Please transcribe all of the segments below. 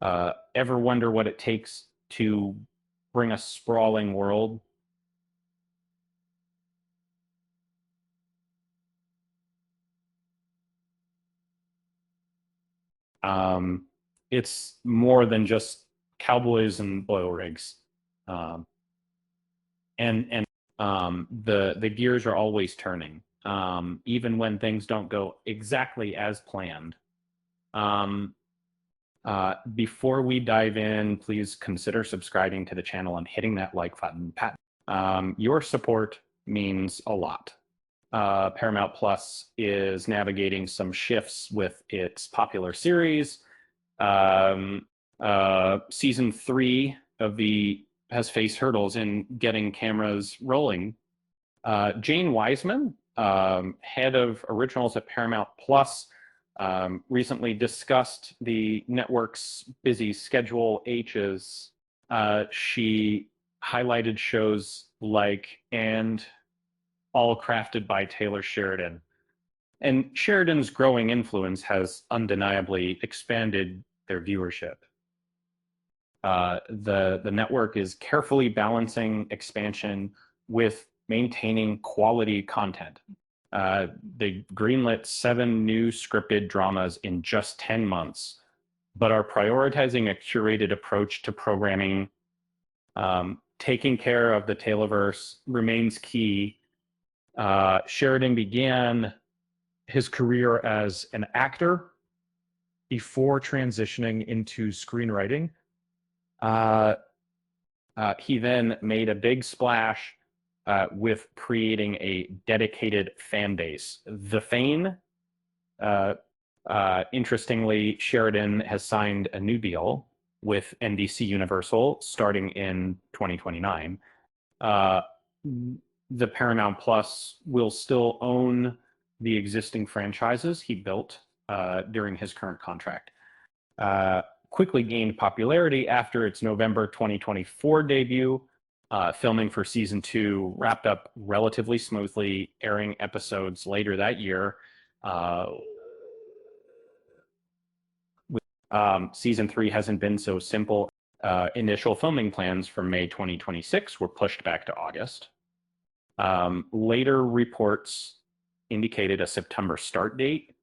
Ever wonder what it takes to bring a sprawling world? Um, it's more than just cowboys and oil rigs. Um, and the gears are always turning, even when things don't go exactly as planned. Um, Before we dive in, please consider subscribing to the channel and hitting that like button. Pat, your support means a lot. Paramount Plus is navigating some shifts with its popular series. Um, Season 3 of the has faced hurdles in getting cameras rolling. Jane Wiseman, head of originals at Paramount Plus, recently discussed the network's busy schedule H's. She highlighted shows like And all crafted by Taylor Sheridan. And Sheridan's growing influence has undeniably expanded their viewership. The network is carefully balancing expansion with maintaining quality content. They greenlit 7 new scripted dramas in just 10 months, but are prioritizing a curated approach to programming. Taking care of the Taylorverse remains key. Sheridan began his career as an actor before transitioning into screenwriting. He then made a big splash with creating a dedicated fan base. The Fane, interestingly, Sheridan has signed a new deal with NBC Universal starting in 2029. The Paramount Plus will still own the existing franchises he built during his current contract. Quickly gained popularity after its November 2024 debut. Filming for season 2 wrapped up relatively smoothly, airing episodes later that year. Season 3 hasn't been so simple. Initial filming plans for May 2026 were pushed back to August. Later reports indicated a September start date.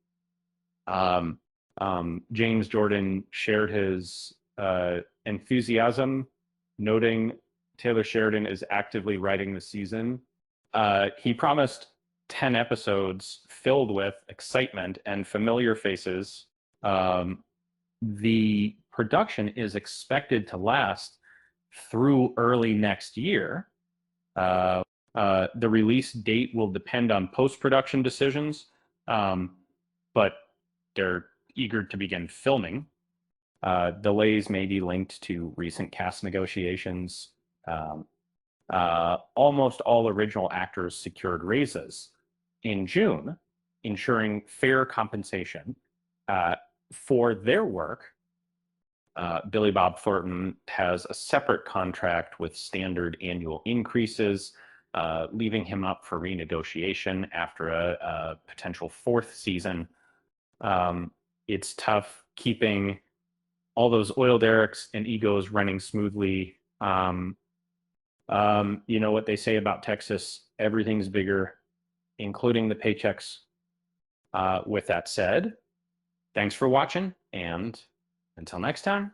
James Jordan shared his enthusiasm, noting Taylor Sheridan is actively writing the season. He promised 10 episodes filled with excitement and familiar faces. The production is expected to last through early next year. The release date will depend on post-production decisions, but they're eager to begin filming. Delays may be linked to recent cast negotiations. Almost all original actors secured raises in June, ensuring fair compensation for their work. Billy Bob Thornton has a separate contract with standard annual increases, leaving him up for renegotiation after a potential 4th season. It's tough keeping all those oil derricks and egos running smoothly. You know what they say about Texas, everything's bigger, including the paychecks. With that said, thanks for watching, and until next time.